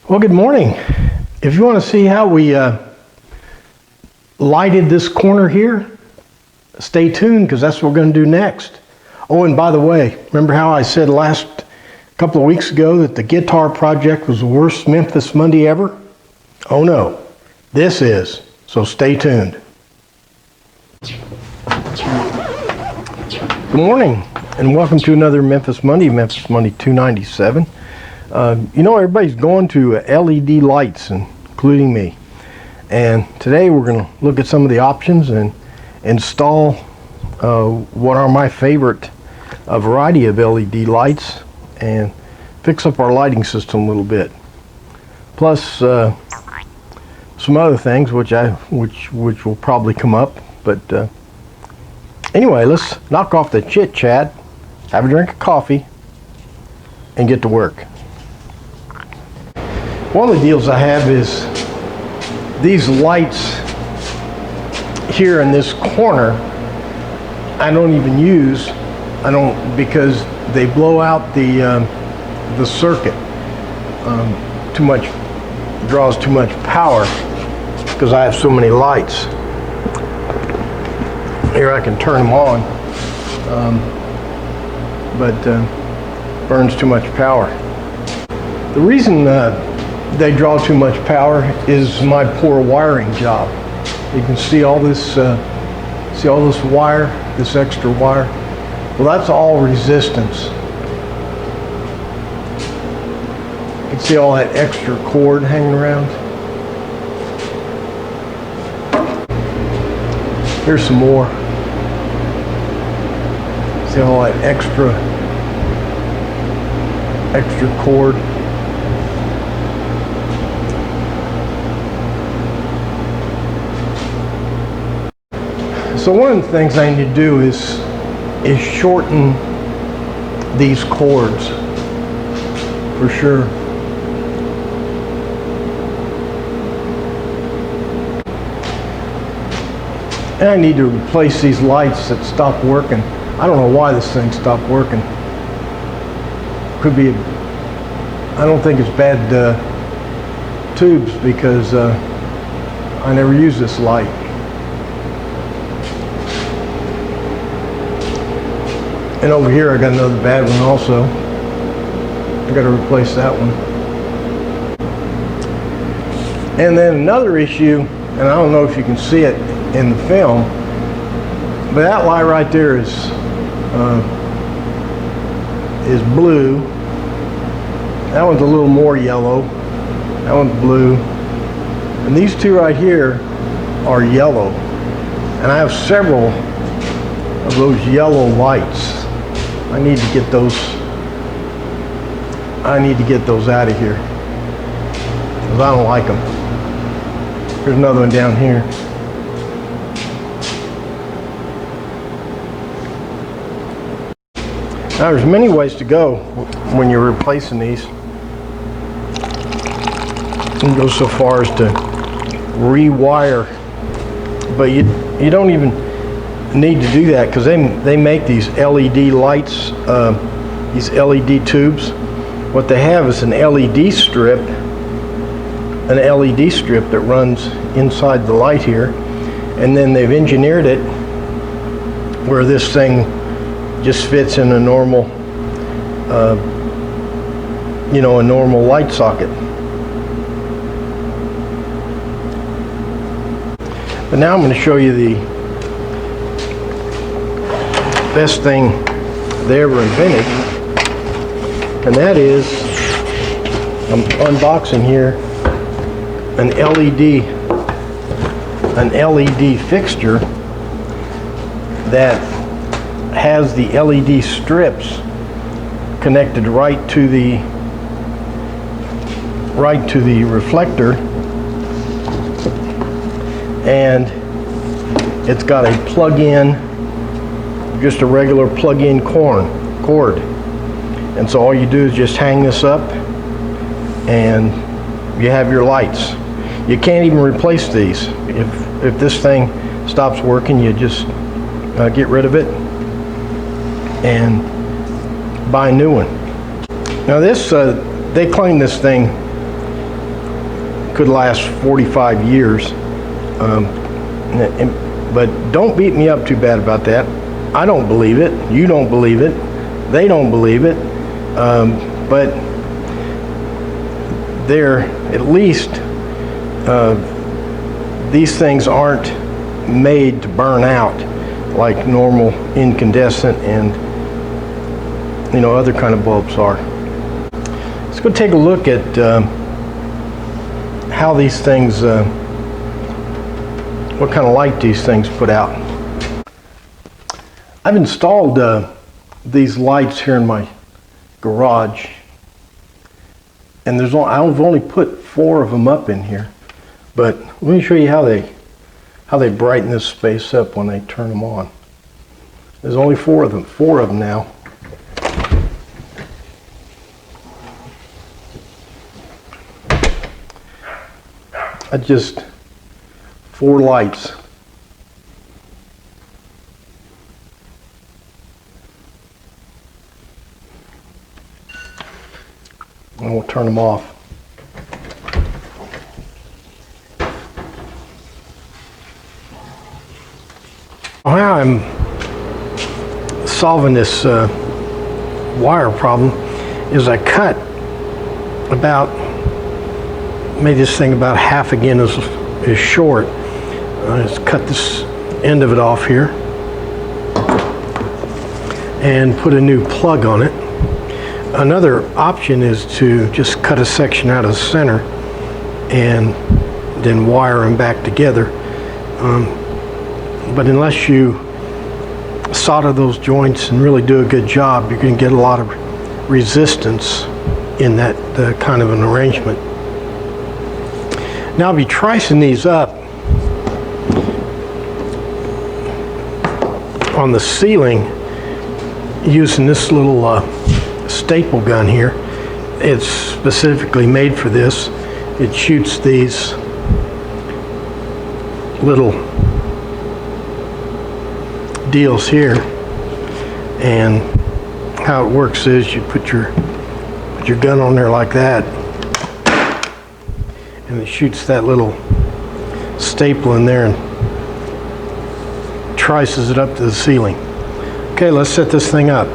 Well, good morning. If you want to see how we lighted this corner here, stay tuned because that's what we're going to do next. Oh, and by the way, remember how I said last couple of weeks ago that the guitar project was the worst Memphis Monday ever? Oh no, this is. So stay tuned. Good morning and welcome to another Memphis Monday 297. Everybody's going to LED lights, including me. And today we're going to look at some of the options and install what are my favorite variety of LED lights and fix up our lighting system a little bit. Plus some other things which will probably come up. But anyway, let's knock off the chit chat, have a drink of coffee, and get to work. One of the deals I have is these lights here in this corner I don't even use. Because they blow out the circuit. Draws too much power because I have so many lights. Here I can turn them on, but burns too much power. The reason they draw too much power is my poor wiring job. You can see all this wire, this extra wire. Well, that's all resistance. You can see all that extra cord hanging around. Here's some more. See all that extra cord. So one of the things I need to do is shorten these cords for sure. And I need to replace these lights that stopped working. I don't know why this thing stopped working. Could be, I don't think it's bad tubes because I never use this light. And over here I got another bad one also. I got to replace that one. And then another issue, and I don't know if you can see it in the film, but that light right there is blue. That one's a little more yellow. That one's blue. And these two right here are yellow. And I have several of those yellow lights. I need to get those out of here because I don't like them. There's another one down here. Now there's many ways to go when you're replacing these. You can go so far as to rewire, but you don't even need to do that because they make these LED lights, these LED tubes. What they have is an LED strip that runs inside the light here, and then they've engineered it where this thing just fits in a normal a normal light socket. But now I'm going to show you the best thing they ever invented, and that is, I'm unboxing here an LED fixture that has the LED strips connected right to the reflector, and it's got a plug-in, just a regular plug-in cord. And so all you do is just hang this up and you have your lights. You can't even replace these. If this thing stops working, you just get rid of it and buy a new one. Now this, they claim this thing could last 45 years. But don't beat me up too bad about that. I don't believe it. You don't believe it. They don't believe it. But they're at least these things aren't made to burn out like normal incandescent and other kind of bulbs are. Let's go take a look at how these things, what kind of light these things put out. I've installed these lights here in my garage, and I've only put 4 of them up in here, but let me show you how they brighten this space up when they turn them on. There's only 4 of them now. Just 4 lights. And we'll turn them off. How I'm solving this wire problem is I cut made this thing about half again as short. Just cut this end of it off here and put a new plug on it. Another option is to just cut a section out of the center and then wire them back together. But unless you solder those joints and really do a good job, you're going to get a lot of resistance in that kind of an arrangement. Now I'll be tricing these up on the ceiling using this little staple gun here. It's specifically made for this. It shoots these little deals here, and how it works is you put your gun on there like that, and it shoots that little staple in there and trices it up to the ceiling. Okay, let's set this thing up.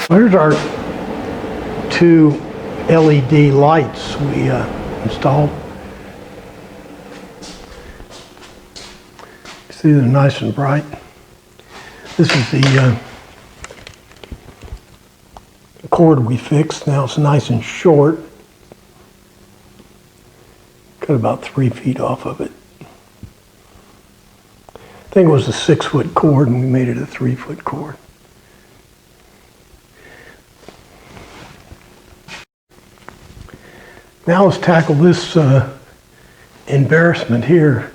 Here's our 2 LED lights we installed. See, they're nice and bright. This is the cord we fixed. Now it's nice and short. Cut about 3 feet off of it. I think it was a 6-foot cord and we made it a 3-foot cord. Now let's tackle this embarrassment here.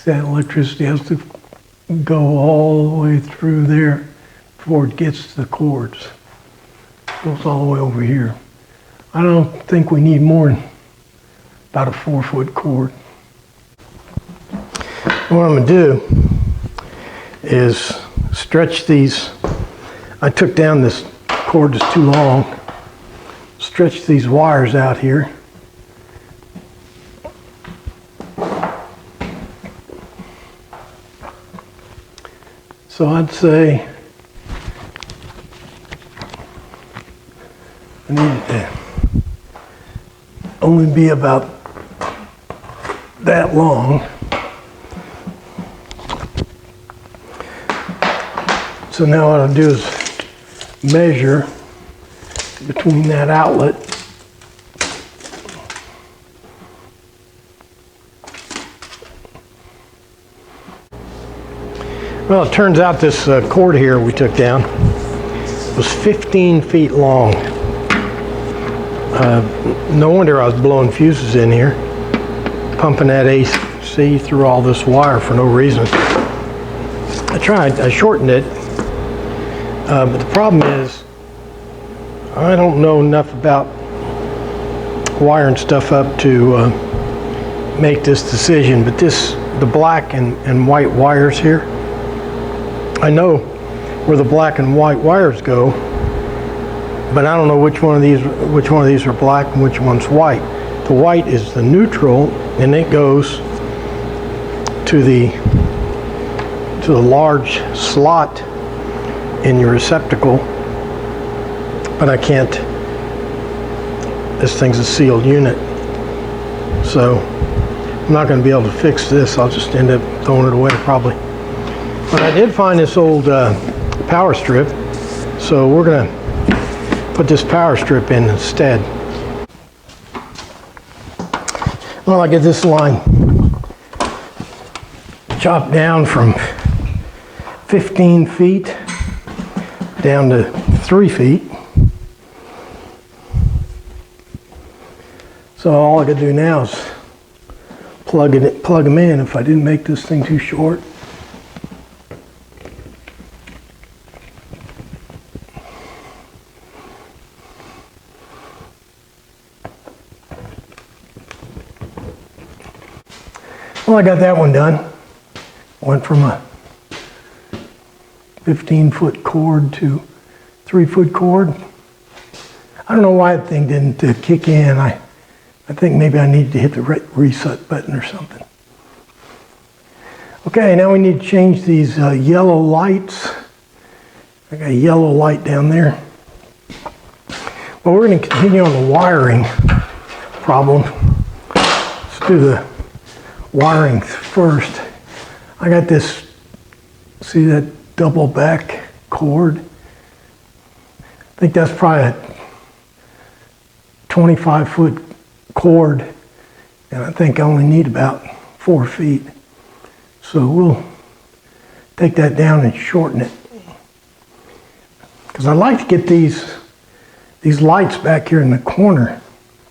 That electricity has to go all the way through there before it gets to the cords. It goes all the way over here. I don't think we need more than about a 4-foot cord. What I'm going to do is stretch these. I took down this cord that's too long, stretch these wires out here. So I'd say I need it to only be about that long. So now what I'll do is measure between that outlet Well, it turns out this cord here we took down was 15 feet long. No wonder I was blowing fuses in here, pumping that AC through all this wire for no reason. I shortened it, but the problem is I don't know enough about wiring stuff up to make this decision, but the black and white wires here, I know where the black and white wires go, but I don't know which one of these are black and which one's white. The white is the neutral, and it goes to the large slot in your receptacle, but I can't. This thing's a sealed unit, so I'm not going to be able to fix this. I'll just end up throwing it away probably. But I did find this old power strip, so we're going to put this power strip in instead. Well, I get this line chopped down from 15 feet down to 3 feet. So all I could do now is plug them in if I didn't make this thing too short. Well, I got that one done. Went from a 15-foot cord to 3-foot cord. I don't know why that thing didn't kick in. I think maybe I needed to hit the reset button or something. Okay, now we need to change these yellow lights. I got a yellow light down there. Well, we're going to continue on the wiring problem. Let's do the wiring first. I got this, see that double back cord? I think that's probably a 25-foot cord, and I think I only need about 4 feet. So we'll take that down and shorten it. Because I like to get these lights back here in the corner.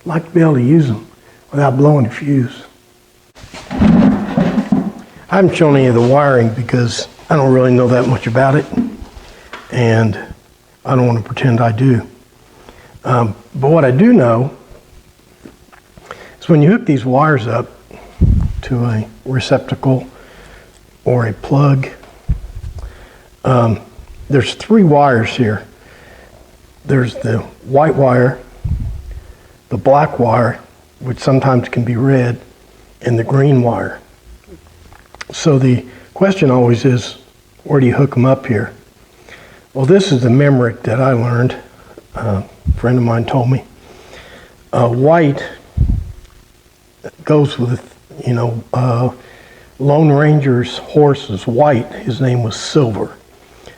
I'd like to be able to use them without blowing a fuse. I haven't shown any of the wiring because I don't really know that much about it, and I don't want to pretend I do. But what I do know is when you hook these wires up to a receptacle or a plug, there's 3 wires here. There's the white wire, the black wire, which sometimes can be red, and the green wire. So the question always is, where do you hook them up here? Well, this is the Memrick that I learned. A friend of mine told me. White goes with, Lone Ranger's horse is white. His name was Silver.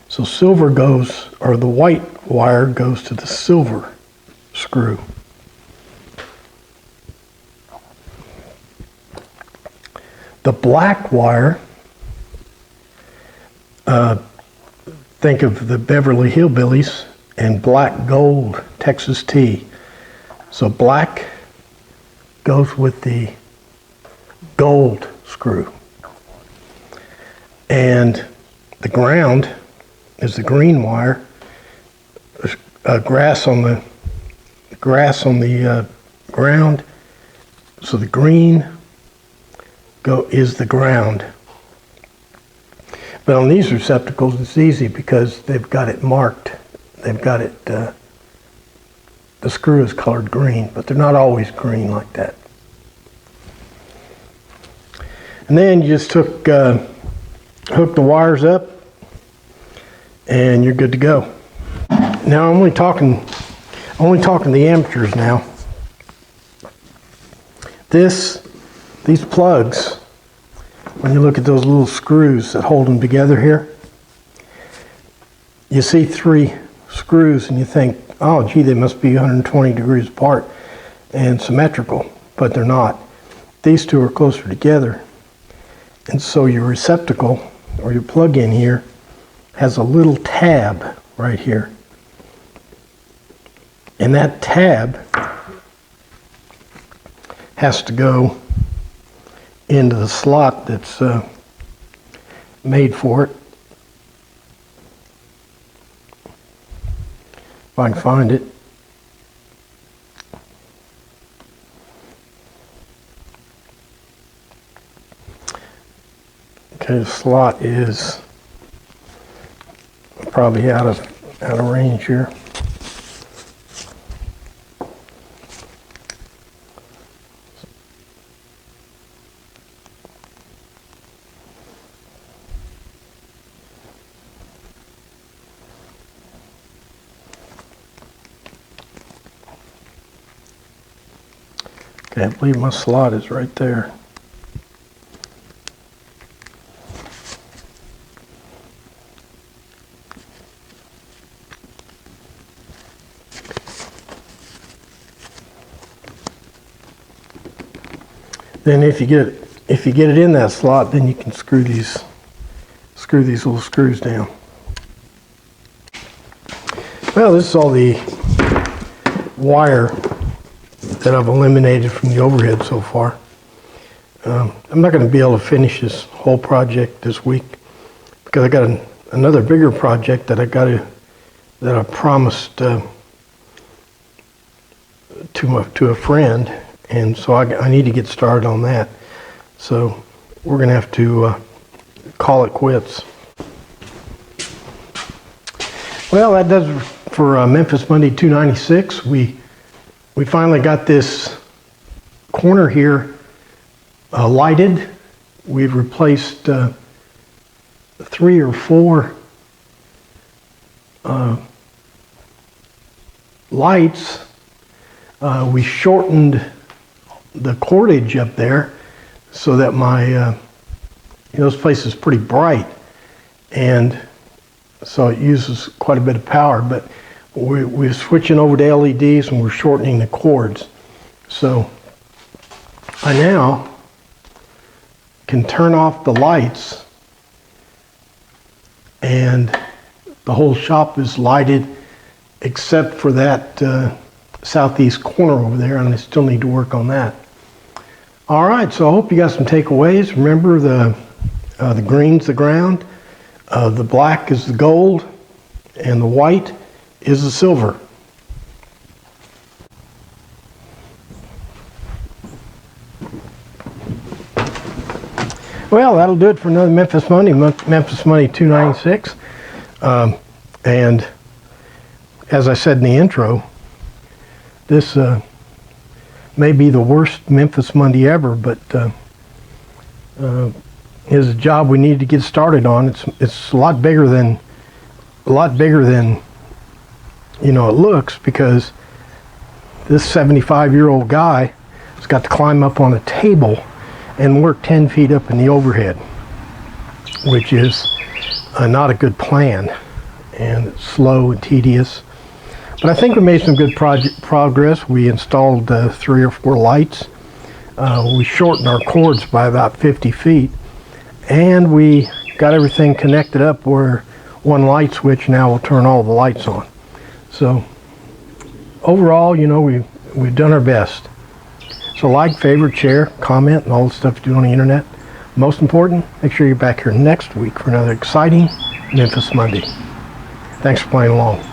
So silver goes, or the white wire goes to the silver screw. The black wire, think of the Beverly Hillbillies and black gold Texas tea. So black goes with the gold screw. And the ground is the green wire. There's grass on the ground. So the green is the ground. But on these receptacles, it's easy because they've got it marked. They've got it, the screw is colored green, but they're not always green like that. And then you just hook the wires up and you're good to go. Now I'm only talking the amateurs now. These plugs, when you look at those little screws that hold them together here, you see 3 screws and you think, oh gee, they must be 120 degrees apart and symmetrical, but they're not. These 2 are closer together, and so your receptacle or your plug-in here has a little tab right here, And that tab has to go into the slot that's made for it. If I can find it. Okay, the slot is probably out of range here. Okay, I believe my slot is right there. Then if you get it in that slot, then you can screw these little screws down. Well, this is all the wire that I've eliminated from the overhead so far. I'm not going to be able to finish this whole project this week because I got another bigger project that I promised to a friend, and so I need to get started on that. So we're going to have to call it quits. Well, that does it for Memphis Monday 296. We finally got this corner here lighted. We've replaced 3 or 4 lights. We shortened the cordage up there so that my this place is pretty bright, and so it uses quite a bit of power, but we're switching over to LEDs and we're shortening the cords. So I now can turn off the lights and the whole shop is lighted except for that southeast corner over there, and I still need to work on that. All right, so I hope you got some takeaways. Remember, the green's the ground, the black is the gold, and the white is the silver. Well, that'll do it for another Memphis Monday 296. And as I said in the intro, this may be the worst Memphis Monday ever, but is a job we need to get started on. It's a lot bigger than it looks, because this 75-year-old guy has got to climb up on a table and work 10 feet up in the overhead, which is not a good plan, and it's slow and tedious. But I think we made some good progress. We installed 3 or 4 lights. We shortened our cords by about 50 feet, and we got everything connected up where one light switch now will turn all the lights on. So overall, we've done our best. So like, favorite, share, comment, and all the stuff you do on the internet. Most important, make sure you're back here next week for another exciting Memphis Monday. Thanks for playing along.